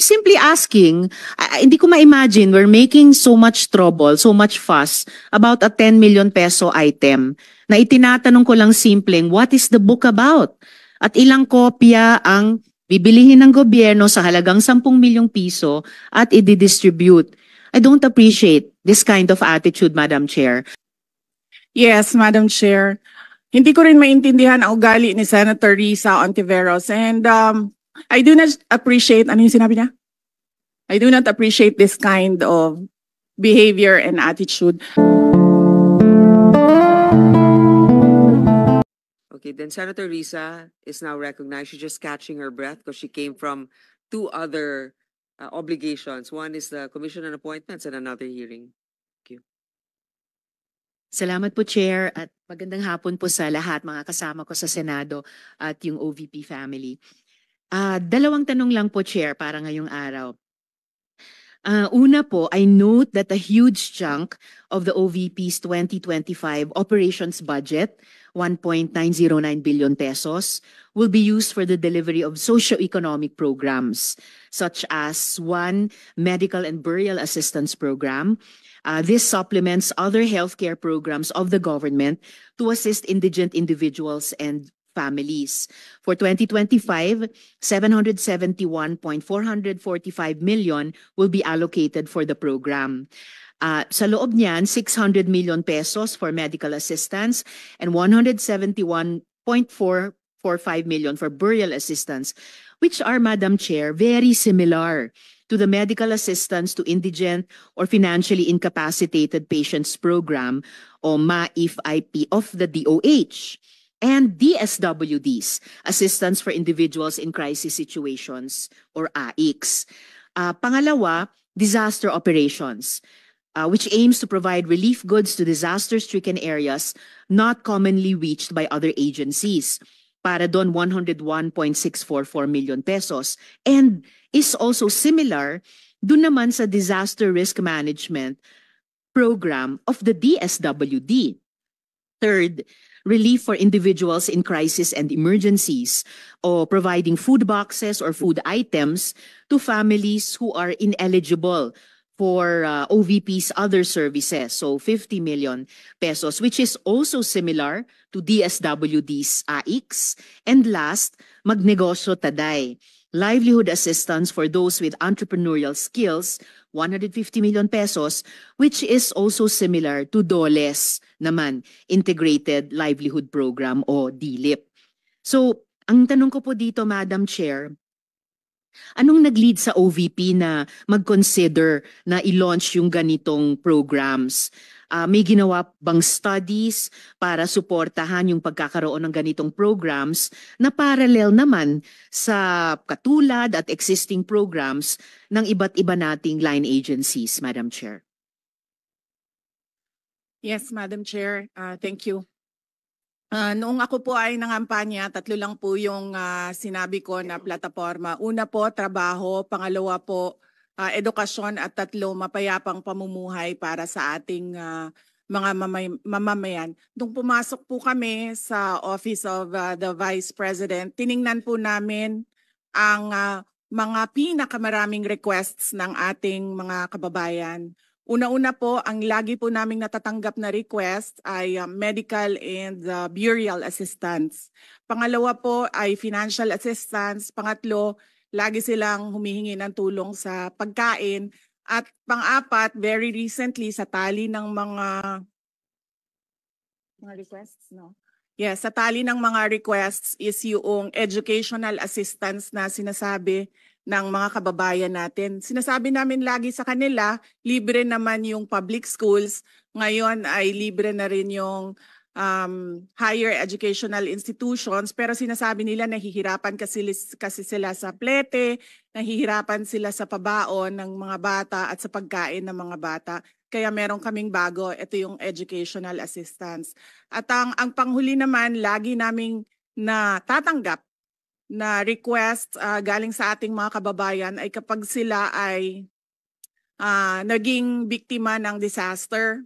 simply asking, hindi ko ma-imagine we're making so much trouble, so much fuss about a 10 million peso item na itinatanong ko lang simpleng, what is the book about? At ilang kopya ang bibilihin ng gobyerno sa halagang 10 milyong piso at i-distribute. I don't appreciate this kind of attitude, Madam Chair. Yes, Madam Chair. Hindi ko rin maintindihan ang ugali ni Senator Risa Ontiveros, and I do not appreciate, ano yung sinabi niya? I do not appreciate this kind of behavior and attitude. Okay, then Senator Risa is now recognized. She's just catching her breath because she came from two other obligations. One is the Commission on Appointments and another hearing. Thank you. Salamat po, Chair, at magandang hapon po sa lahat, mga kasama ko sa Senado at yung OVP family. Dalawang tanong lang po, Chair, para ngayong araw. Una po, I note that a huge chunk of the OVP's 2025 operations budget, 1.909 billion pesos, will be used for the delivery of socio-economic programs, such as one, medical and burial assistance program. This supplements other healthcare programs of the government to assist indigent individuals and families. For 2025, 771.445 million will be allocated for the program. Sa loob niyan, 600 million pesos for medical assistance and 171.445 million for burial assistance, which are, Madam Chair, very similar to the medical assistance to indigent or financially incapacitated patients program o MAIF-IP of the DOH. And DSWDs, Assistance for Individuals in Crisis Situations, or AICS. Pangalawa, disaster operations, which aims to provide relief goods to disaster-stricken areas not commonly reached by other agencies. Para doon, 101.644 million pesos. And is also similar doon naman sa disaster risk management program of the DSWD. Third, relief for individuals in crisis and emergencies, or providing food boxes or food items to families who are ineligible for OVP's other services, so 50 million pesos, which is also similar to DSWD's AICS. And last, Magnegosyo Taday, livelihood assistance for those with entrepreneurial skills, 150 million pesos, which is also similar to DOLES naman, Integrated Livelihood Program o DLIP. So, ang tanong ko po dito, Madam Chair, anong nag-lead sa OVP na mag-consider na i-launch yung ganitong programs? May ginawa bang studies para suportahan yung pagkakaroon ng ganitong programs na parallel naman sa katulad at existing programs ng iba't iba nating line agencies, Madam Chair? Yes, Madam Chair. Thank you. Noong ako po ay nangampanya, 3 lang po yung sinabi ko na plataforma. Una po, trabaho. Pangalawa po, edukasyon. At 3, mapayapang pamumuhay para sa ating mga mamamayan. Nung pumasok po kami sa Office of the Vice President, tiningnan po namin ang mga pinakamaraming requests ng ating mga kababayan. Una-una po, ang lagi po naming natatanggap na request ay medical and burial assistance. Pangalawa po ay financial assistance. Pangatlo, lagi silang humihingi ng tulong sa pagkain. At pang-apat, very recently, sa tali ng mga requests, no? Yes, sa tali ng mga requests is yung educational assistance na sinasabi ng mga kababayan natin. Sinasabi namin lagi sa kanila, libre naman yung public schools. Ngayon ay libre na rin yung higher educational institutions. Pero sinasabi nila nahihirapan kasi sila sa plete, nahihirapan sila sa pabaon ng mga bata at sa pagkain ng mga bata. Kaya meron kaming bago, ito yung educational assistance. At ang panghuli naman, lagi naming natatanggap na request galing sa ating mga kababayan ay kapag sila ay naging biktima ng disaster,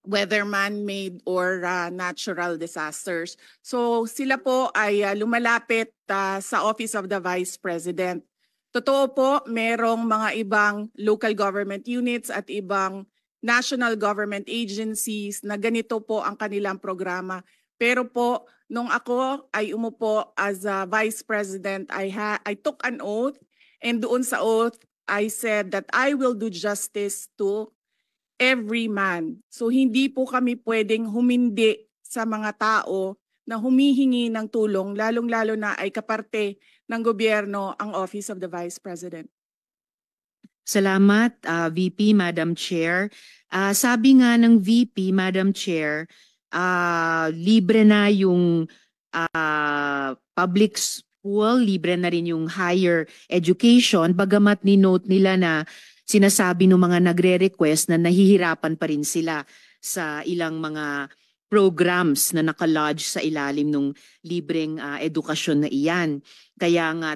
whether man-made or natural disasters. So sila po ay lumalapit sa Office of the Vice President. Totoo po, merong mga ibang local government units at ibang national government agencies na ganito po ang kanilang programa. Pero po, nung ako ay umupo as a Vice President, I took an oath, and doon sa oath, I said that I will do justice to every man. So hindi po kami pwedeng humindi sa mga tao na humihingi ng tulong, lalong-lalo na ay kaparte ng gobyerno ang Office of the Vice President. Salamat, VP, Madam Chair. Sabi nga ng VP, Madam Chair, libre na yung public school, libre na rin yung higher education, bagamat ni-note nila na sinasabi ng mga nagre-request na nahihirapan pa rin sila sa ilang mga programs na nakalodge sa ilalim ng libreng edukasyon na iyan. Kaya nga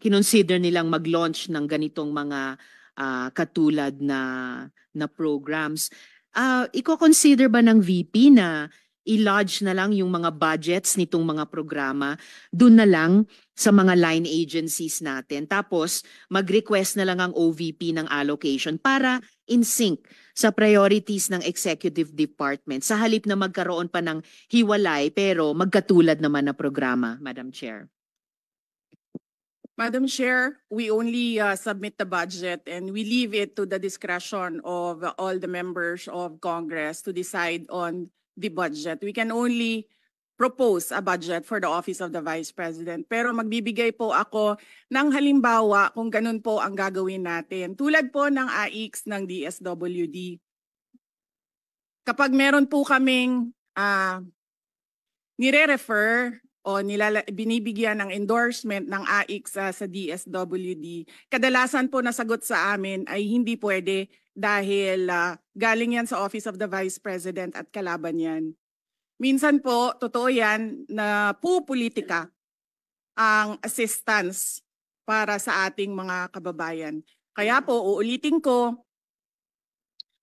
kinonsider nilang mag-launch ng ganitong mga katulad na programs. Iko-consider ba ng VP na i-lodge na lang yung mga budgets nitong mga programa dun na lang sa mga line agencies natin, tapos mag-request na lang ang OVP ng allocation para in sync sa priorities ng executive department sa halip na magkaroon pa ng hiwalay pero magkatulad naman na programa, Madam Chair? Madam Chair, we only submit the budget and we leave it to the discretion of all the members of Congress to decide on the budget. We can only propose a budget for the Office of the Vice President. Pero magbibigay po ako ng halimbawa kung ganun po ang gagawin natin. Tulad po ng AIX ng DSWD. Kapag meron po kaming nire-refer o binibigyan ng endorsement ng AIX sa DSWD, kadalasan po nasagot sa amin ay hindi pwede dahil galing yan sa Office of the Vice President at kalaban yan. Minsan po, totoo yan na pupolitika ang assistance para sa ating mga kababayan. Kaya po, uulitin ko,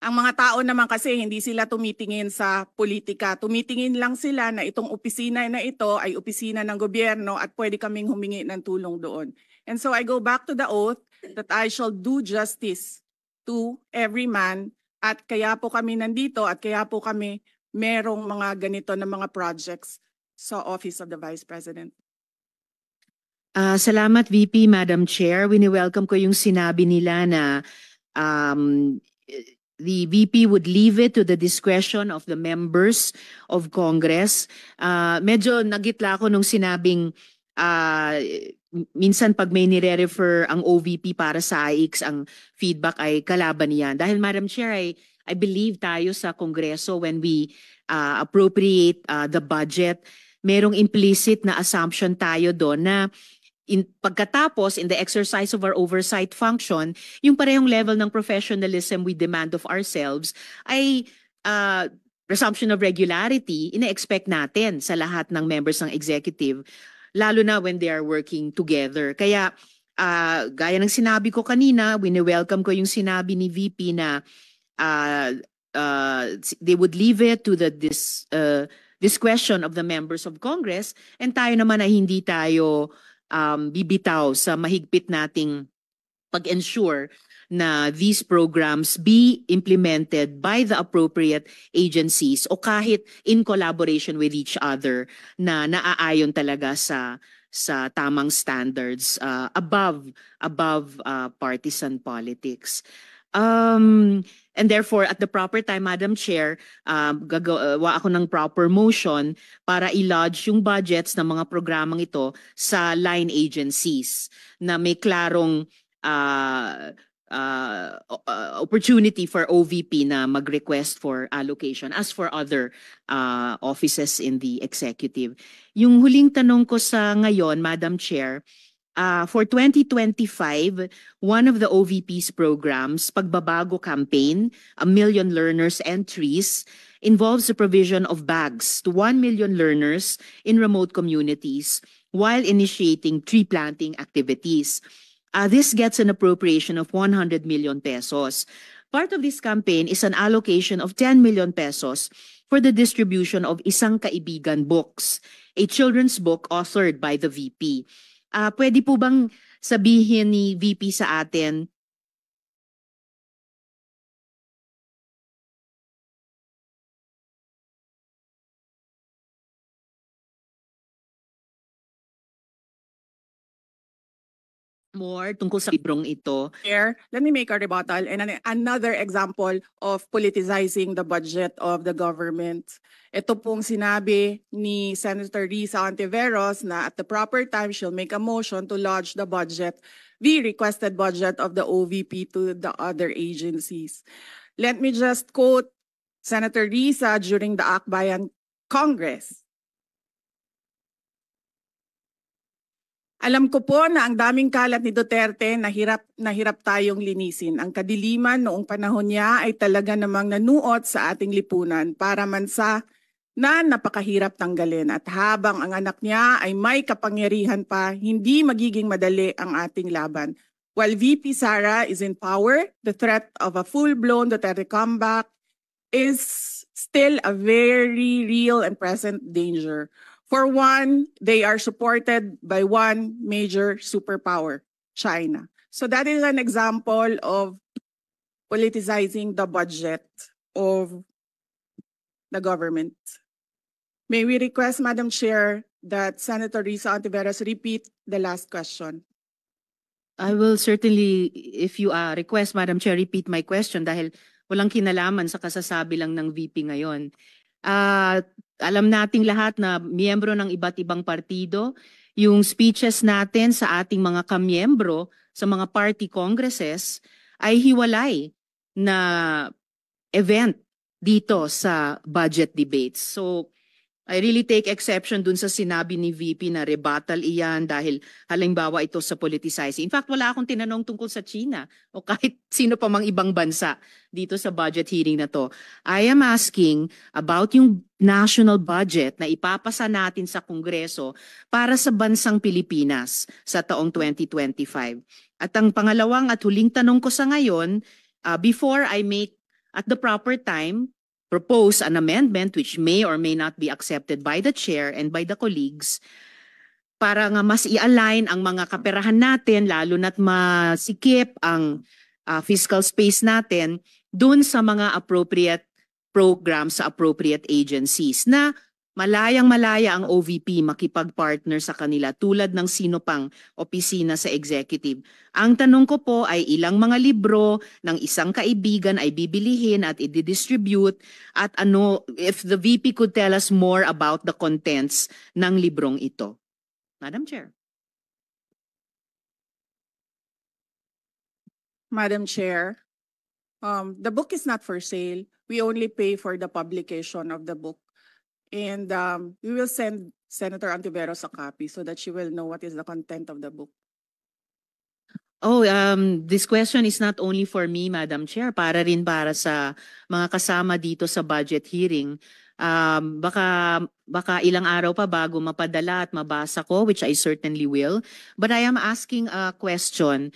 ang mga tao naman kasi hindi sila tumitingin sa politika. Tumitingin lang sila na itong opisina na ito ay opisina ng gobyerno at pwede kaming humingi ng tulong doon. And so I go back to the oath that I shall do justice to every man, at kaya po kami nandito at kaya po kami merong mga ganito na mga projects sa Office of the Vice President. Salamat, VP, Madam Chair. Wini-welcome ko yung sinabi nila na the VP would leave it to the discretion of the members of Congress. Medyo nagitla ako nung sinabing minsan pag may nire-refer ang OVP para sa AIX, ang feedback ay kalaban niyan. Dahil, Madam Chair, I believe tayo sa Kongreso when we appropriate the budget, merong implicit na assumption tayo doon na pagkatapos in the exercise of our oversight function, yung parehong level ng professionalism we demand of ourselves ay resumption of regularity ina-expect natin sa lahat ng members ng executive, lalo na when they are working together. Kaya gaya ng sinabi ko kanina, wini-welcome ko yung sinabi ni VP na they would leave it to the discretion of the members of Congress, and tayo naman ay hindi tayo bibitaw sa mahigpit nating pag-ensure na these programs be implemented by the appropriate agencies o kahit in collaboration with each other na naaayon talaga sa tamang standards above partisan politics. And therefore, at the proper time, Madam Chair, gagawa ako ng proper motion para i-lodge yung budgets ng mga programang ito sa line agencies na may klarong opportunity for OVP na mag-request for allocation as for other offices in the executive. Yung huling tanong ko sa ngayon, Madam Chair, for 2025, one of the OVP's programs, Pagbabago Campaign, 1 Million Learners and Trees, involves the provision of bags to 1 million learners in remote communities while initiating tree planting activities. This gets an appropriation of 100 million pesos. Part of this campaign is an allocation of 10 million pesos for the distribution of Isang Kaibigan books, a children's book authored by the VP. Pwede po bang sabihin ni VP sa atin more tungkol sa librong ito? Chair, let me make a rebuttal and another example of politicizing the budget of the government. Ito pong sinabi ni Senator Risa Ontiveros na at the proper time she'll make a motion to lodge the budget, the requested budget of the OVP to the other agencies. Let me just quote Senator Risa during the Akbayan Congress. Alam ko po na ang daming kalat ni Duterte na hirap tayong linisin. Ang kadiliman noong panahon niya ay talaga namang nanuot sa ating lipunan para mansa na napakahirap tanggalin. At habang ang anak niya ay may kapangyarihan pa, hindi magiging madali ang ating laban. While VP Sara is in power, the threat of a full-blown Duterte comeback is still a very real and present danger. For one, they are supported by one major superpower, China. So that is an example of politicizing the budget of the government. May we request, Madam Chair, that Senator Risa Ontiveros repeat the last question. I will certainly, if you request, Madam Chair, repeat my question dahil walang kinalaman sa kasasabi lang ng VP ngayon. Alam nating lahat na miyembro ng iba't ibang partido, yung speeches natin sa ating mga kamiyembro sa mga party congresses ay hiwalay na event dito sa budget debates. So I really take exception dun sa sinabi ni VP na rebuttal iyan dahil halimbawa ito sa politicizing. In fact, wala akong tinanong tungkol sa China o kahit sino pa mang ibang bansa dito sa budget hearing na to. I am asking about yung national budget na ipapasa natin sa Kongreso para sa bansang Pilipinas sa taong 2025. At ang pangalawang at huling tanong ko sa ngayon, before I make at the proper time, propose an amendment which may or may not be accepted by the chair and by the colleagues para nga mas i-align ang mga kaperahan natin lalo na't masikip ang fiscal space natin dun sa mga appropriate programs sa appropriate agencies na malayang-malaya ang OVP makipag-partner sa kanila tulad ng sino pang opisina sa executive. Ang tanong ko po ay ilang mga libro ng isang kaibigan ay bibilihin at i-distribute at ano, if the VP could tell us more about the contents ng librong ito. Madam Chair. Madam Chair, the book is not for sale. We only pay for the publication of the book. And we will send Senator Ontiveros a copy so that she will know what is the content of the book. Oh, this question is not only for me, Madam Chair, para rin para sa mga kasama dito sa budget hearing. Baka ilang araw pa bago mapadala at mabasa ko, which I certainly will. But I am asking a question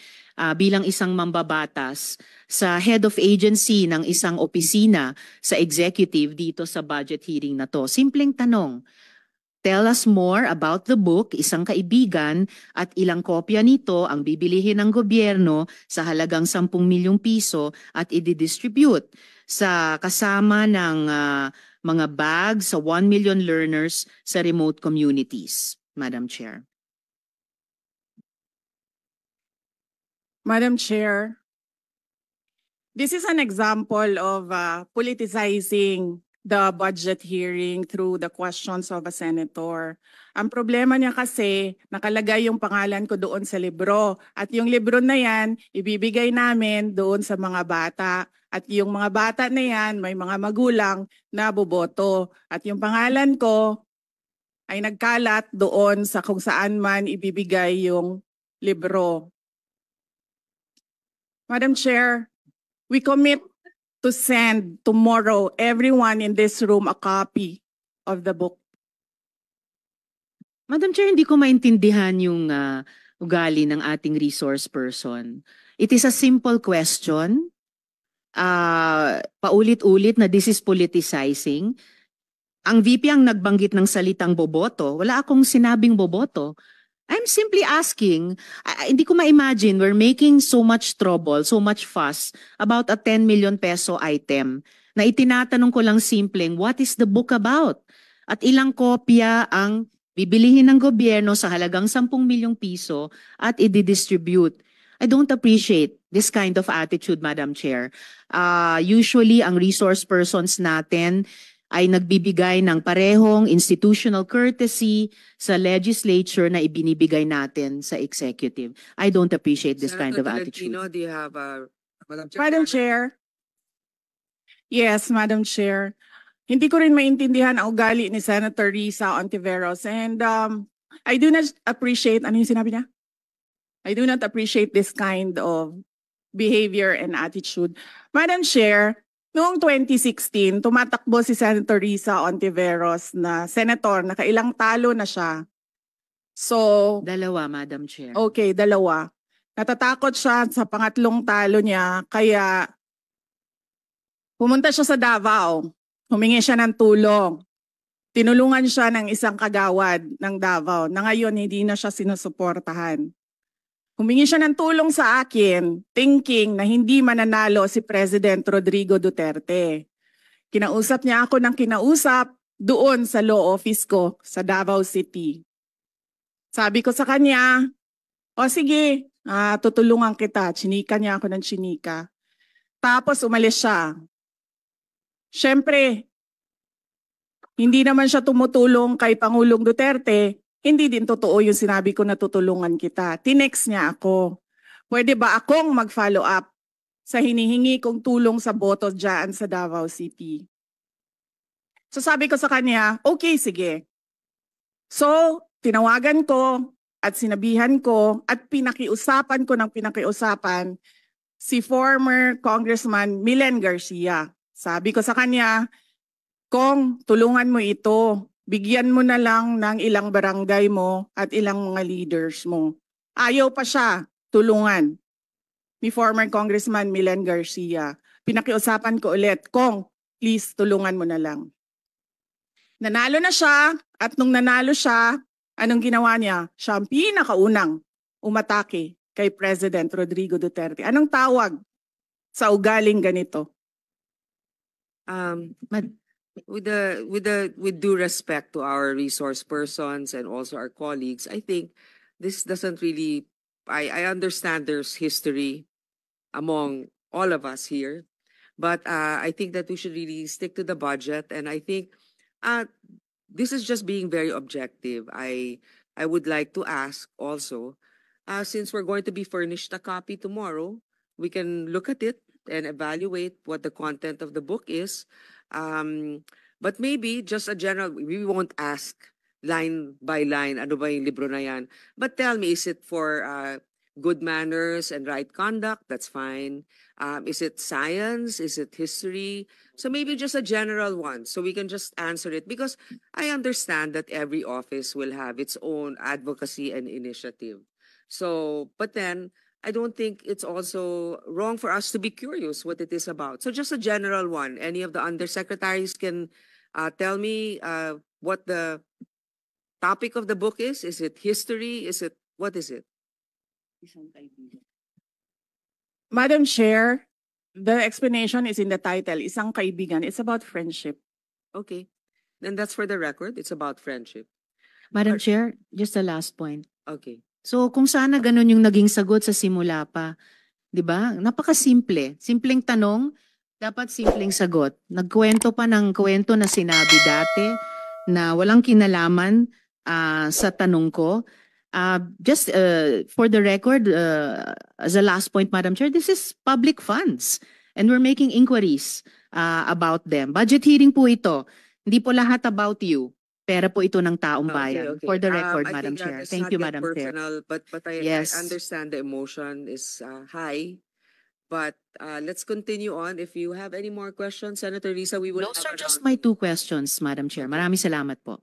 bilang isang mambabatas sa head of agency ng isang opisina sa executive dito sa budget hearing na to. Simpleng tanong. Tell us more about the book, Isang Kaibigan, at ilang kopya nito ang bibilihin ng gobyerno sa halagang 10 milyong piso at i-distribute sa kasama ng mga bags sa 1 million learners sa remote communities, Madam Chair. Madam Chair, this is an example of politicizing the budget hearing through the questions of a senator. Ang problema niya kasi, nakalagay yung pangalan ko doon sa libro. At yung libro na yan, ibibigay namin doon sa mga bata. At yung mga bata na yan, may mga magulang na boboto. At yung pangalan ko ay nagkalat doon sa kung saan man ibibigay yung libro. Madam Chair, we commit to send tomorrow everyone in this room a copy of the book. Madam Chair, hindi ko maintindihan yung ugali ng ating resource person. It is a simple question. Paulit-ulit na this is politicizing. Ang VP ang nagbanggit ng salitang boboto. Wala akong sinabing boboto. I'm simply asking, hindi ko ma-imagine we're making so much trouble, so much fuss about a 10 million peso item na itinatanong ko lang simpleng, what is the book about? At ilang kopya ang bibilihin ng gobyerno sa halagang 10 milyong piso at i-distribute. I don't appreciate this kind of attitude, Madam Chair. Usually, ang resource persons natin ay nagbibigay ng parehong institutional courtesy sa legislature na ibinibigay natin sa executive. I don't appreciate this kind of attitude. Tolentino, do you have Madam Chair? Madam Chair. Yes, Madam Chair. Hindi ko rin maintindihan ang ugali ni Senator Risa Ontiveros, and I do not appreciate, ano yung sinabi niya? I do not appreciate this kind of behavior and attitude. Madam Chair, noong 2016, tumatakbo si Senator Risa Ontiveros na senator, nakailang talo na siya. So, Dalawa, Madam Chair. okay, dalawa. Natatakot siya sa pangatlong talo niya, kaya pumunta siya sa Davao. Humingi siya ng tulong. Tinulungan siya ng isang kagawad ng Davao na ngayon hindi na siya sinusuportahan. Humingi siya ng tulong sa akin, thinking na hindi mananalo si President Rodrigo Duterte. Kinausap niya ako ng kinausap doon sa law office ko sa Davao City. Sabi ko sa kanya, o sige, tutulungan kita. Chinika niya ako ng chinika. Tapos umalis siya. Siyempre, hindi naman siya tumutulong kay Pangulong Duterte. Hindi din totoo yung sinabi ko na tutulungan kita. Tinext niya ako. Pwede ba akong mag-follow up sa hinihingi kong tulong sa boto dyan sa Davao City? So sabi ko sa kanya, okay, sige. So, tinawagan ko at sinabihan ko at pinakiusapan ko ng pinakiusapan si former Congressman Milen Garcia. Sabi ko sa kanya, Kong, tulungan mo ito. Bigyan mo na lang ng ilang barangay mo at ilang mga leaders mo. Ayaw pa siya tulungan ni former Congressman Milen Garcia. Pinakiusapan ko ulit, Kong, please tulungan mo na lang. Nanalo na siya at nung nanalo siya, anong ginawa niya? Siya ang pinakaunang umatake kay President Rodrigo Duterte. Anong tawag sa ugaling ganito? With due respect to our resource persons and also our colleagues, I think this doesn't really. I understand there's history among all of us here, but I think that we should really stick to the budget. And I think this is just being very objective. I would like to ask also, since we're going to be furnished a copy tomorrow, we can look at it and evaluate what the content of the book is. But maybe just a general, we won't ask line by line, ano ba yung libro na yan? But tell me, is it for good manners and right conduct? That's fine. Is it science? Is it history? So maybe just a general one, so we can just answer it. Because I understand that every office will have its own advocacy and initiative. So, but then, I don't think it's also wrong for us to be curious what it is about. So just a general one. Any of the undersecretaries can tell me what the topic of the book is? Is it history? What is it? Madam Chair, the explanation is in the title, Isang Kaibigan. It's about friendship. Okay. Then that's for the record. It's about friendship. Madam Chair, just a last point. Okay. So kung sana ganun yung naging sagot sa simula pa, 'di ba? Napakasimple. Simpleng tanong, dapat simpleng sagot. Nagkwento pa ng kwento na sinabi dati na walang kinalaman sa tanong ko. Just for the record, as a last point, Madam Chair, this is public funds and we're making inquiries about them. Budget hearing po ito. Hindi po lahat about you. Pera po ito ng taong bayan. Okay. For the record, I Madam think Chair. that is Thank not you, yet Madam Chair. personal, but Yes. I understand the emotion is high. But let's continue on. If you have any more questions, Senator Risa, we will Those have are just around- my two questions, Madam Chair. Maraming salamat po.